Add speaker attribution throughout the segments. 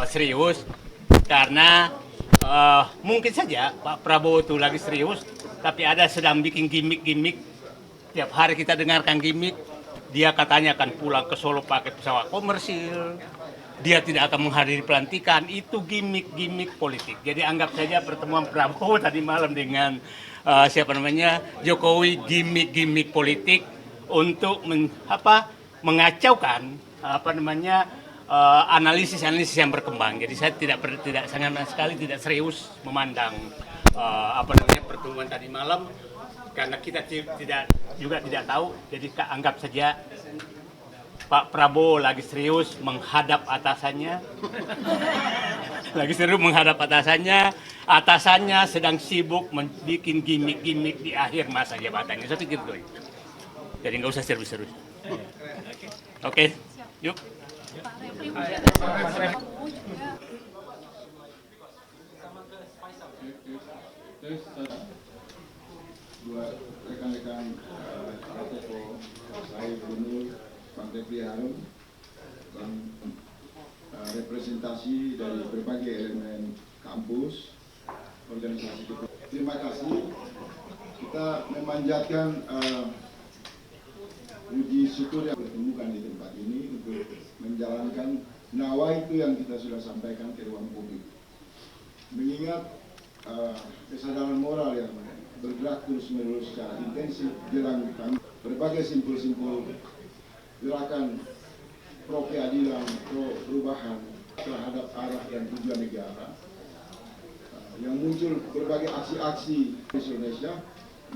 Speaker 1: serius karena mungkin saja Pak Prabowo itu lagi serius, tapi ada sedang bikin gimmick-gimmick. Tiap hari kita dengarkan gimmick, dia katanya akan pulang ke Solo pakai pesawat komersil, dia tidak akan menghadiri pelantikan, itu gimmick-gimmick politik. Jadi anggap saja pertemuan Prabowo tadi malam dengan Jokowi gimmick-gimmick politik untuk mengacaukan analisis yang berkembang. Jadi saya tidak sangat sekali tidak serius memandang pertemuan tadi malam karena kita tidak tahu. Jadi anggap saja Pak Prabowo lagi serius menghadap atasannya. Atasannya sedang sibuk membuat gimmick-gimmick di akhir masa jabatannya. Saya pikir itu. Jadi nggak usah serius-serius. Oke, yuk.
Speaker 2: Buat rekan-rekan Toko, saya Gubernur Bang Refli Harun dan representasi dari berbagai elemen kampus, organisasi kita. Terima kasih. Kita memanjatkan puji syukur yang ditemukan di tempat ini untuk menjalankan nawaitu yang kita sudah sampaikan ke ruang publik. Mengingat kesadaran moral yang bergerak terus-menerus secara intensif jelang berbagai simpul-simpul gerakan pro keadilan, pro perubahan terhadap arah dan tujuan negara yang muncul berbagai aksi-aksi di Indonesia,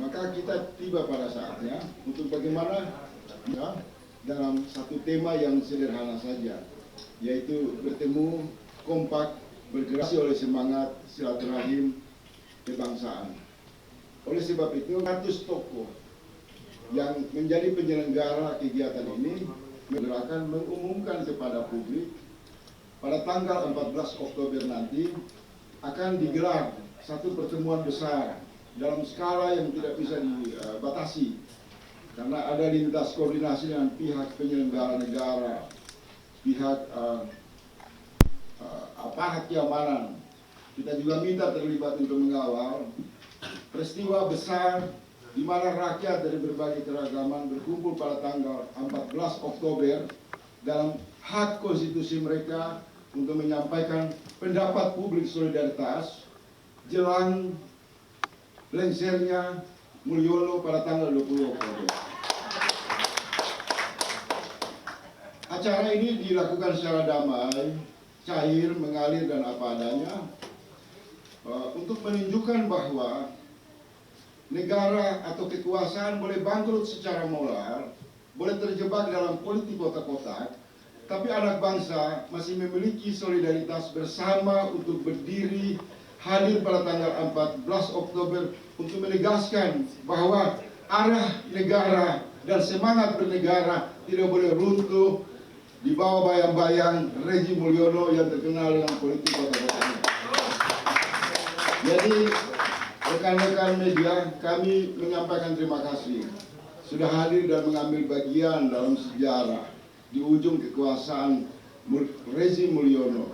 Speaker 2: maka kita tiba pada saatnya untuk bagaimana dalam satu tema yang sederhana saja, yaitu bertemu kompak bergerak oleh semangat silaturahim kebangsaan. Oleh sebab itu, 100 tokoh yang menjadi penyelenggara kegiatan ini akan mengumumkan kepada publik pada tanggal 14 Oktober nanti akan digelar satu pertemuan besar dalam skala yang tidak bisa dibatasi karena ada lintas koordinasi dengan pihak penyelenggara negara, pihak aparat keamanan. Kita juga minta terlibat untuk mengawal peristiwa besar di mana rakyat dari berbagai keragaman berkumpul pada tanggal 14 Oktober dalam hak konstitusi mereka untuk menyampaikan pendapat publik solidaritas jelang lengsernya Mulyono pada tanggal 20 Oktober. Acara ini dilakukan secara damai, cair, mengalir dan apa adanya untuk menunjukkan bahwa negara atau kekuasaan boleh bangkrut secara moral, boleh terjebak dalam politik kotak-kotak, tapi anak bangsa masih memiliki solidaritas bersama untuk berdiri hadir pada tanggal 14 Oktober untuk menegaskan bahwa arah negara dan semangat bernegara tidak boleh runtuh di bawah bayang-bayang rezim Mulyono yang terkenal dengan politik kotak-kotak. Jadi rekan-rekan media, kami menyampaikan terima kasih sudah hadir dan mengambil bagian dalam sejarah di ujung kekuasaan rezim Mulyono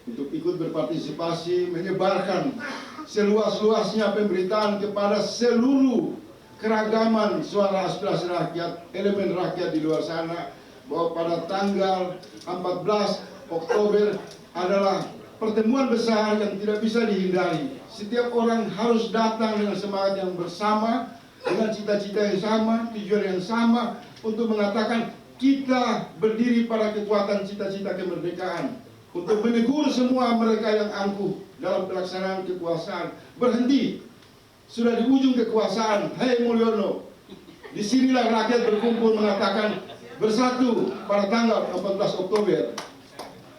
Speaker 2: untuk ikut berpartisipasi menyebarkan seluas-luasnya pemberitaan kepada seluruh keragaman suara aspirasi rakyat, elemen rakyat di luar sana bahwa pada tanggal 14 Oktober adalah pertemuan besar yang tidak bisa dihindari. Setiap orang harus datang dengan semangat yang bersama, dengan cita-cita yang sama, tujuan yang sama untuk mengatakan kita berdiri pada kekuatan cita-cita kemerdekaan. Untuk menegur semua mereka yang angkuh dalam pelaksanaan kekuasaan. Berhenti, sudah di ujung kekuasaan, hei Mulyono. Disinilah rakyat berkumpul mengatakan bersatu pada tanggal 14 Oktober.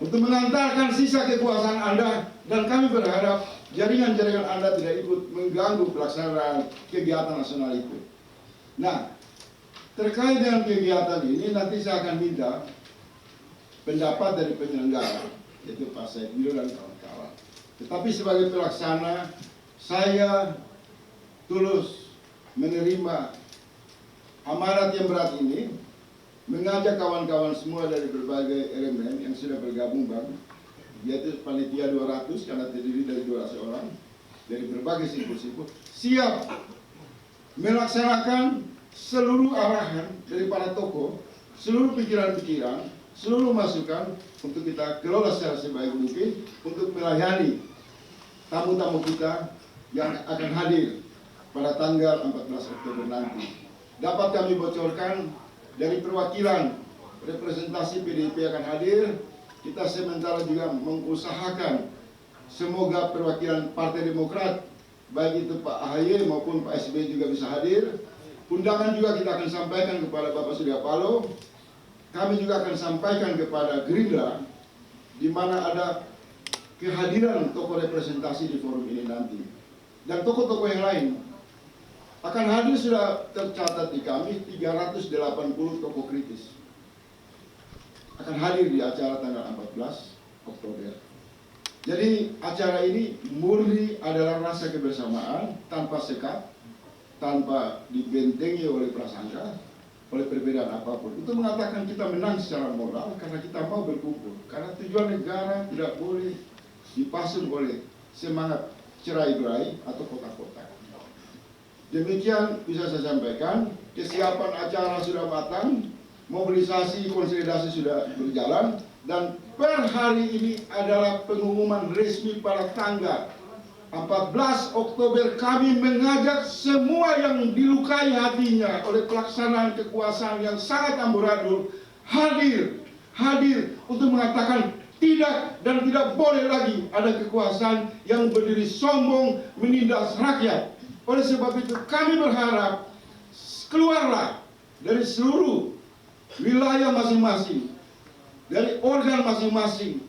Speaker 2: Untuk mengantarkan sisa kekuasaan Anda, dan kami berharap jaringan-jaringan Anda tidak ikut mengganggu pelaksanaan kegiatan nasional itu. Nah, terkait dengan kegiatan ini nanti saya akan minta pendapat dari penyelenggara, yaitu Pak Said Milo dan kawan-kawan. Tetapi sebagai pelaksana, saya tulus menerima amanat yang berat ini, mengajak kawan-kawan semua dari berbagai elemen yang sudah bergabung, Bang, yaitu panitia 200 karena terdiri dari 200 orang dari berbagai simpul-simpul, siap melaksanakan seluruh arahan dari para tokoh, seluruh pikiran-pikiran, seluruh masukan untuk kita kelola secara sebaik mungkin untuk melayani tamu-tamu kita yang akan hadir pada tanggal 14 Oktober nanti. Dapat kami bocorkan dari perwakilan representasi PDIP akan hadir, kita sementara juga mengusahakan semoga perwakilan Partai Demokrat, baik itu Pak AHY maupun Pak SBY juga bisa hadir. Undangan juga kita akan sampaikan kepada Bapak Surya Paloh. Kami juga akan sampaikan kepada Gerindra, di mana ada kehadiran tokoh representasi di forum ini nanti. Dan tokoh-tokoh yang lain akan hadir, sudah tercatat di kami 380 tokoh kritis akan hadir di acara tanggal 14 Oktober. Jadi acara ini murni adalah rasa kebersamaan tanpa sekat, tanpa dibentengi oleh prasangka, oleh perbedaan apapun. Itu mengatakan kita menang secara moral karena kita mau berkumpul. Karena tujuan negara tidak boleh dipasung oleh semangat cerai-berai atau kotak-kotak. Demikian bisa saya sampaikan, kesiapan acara sudah matang, mobilisasi konsolidasi sudah berjalan, dan per hari ini adalah pengumuman resmi pada tanggal 14 Oktober kami mengajak semua yang dilukai hatinya oleh pelaksanaan kekuasaan yang sangat amburadul hadir untuk mengatakan tidak dan tidak boleh lagi ada kekuasaan yang berdiri sombong menindas rakyat. Oleh sebab itu kami berharap keluarlah dari seluruh wilayah masing-masing, dari organ masing-masing,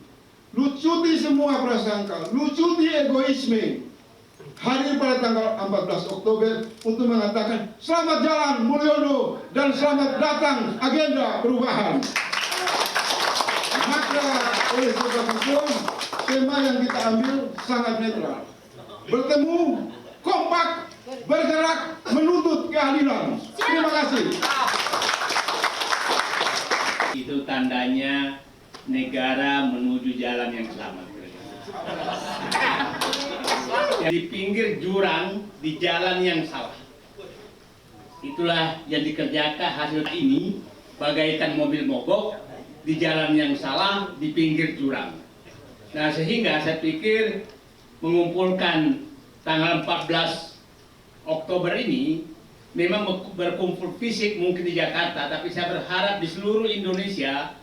Speaker 2: lucuti semua prasangka, lucuti egoisme, hadir pada tanggal 14 Oktober untuk mengatakan selamat jalan Mulyono dan selamat datang agenda perubahan. Maka oleh sebab itu tema yang kita ambil sangat netral, bertemu, kompak, bergerak, menuntut keadilan. Terima kasih.
Speaker 1: Itu tandanya negara menuju jalan yang selamat. Di pinggir jurang, di jalan yang salah. Itulah yang dikerjakan hasil ini, bagaikan mobil mogok di jalan yang salah, di pinggir jurang. Nah, sehingga saya pikir mengumpulkan tanggal 14 Oktober ini memang berkumpul fisik mungkin di Jakarta, tapi saya berharap di seluruh Indonesia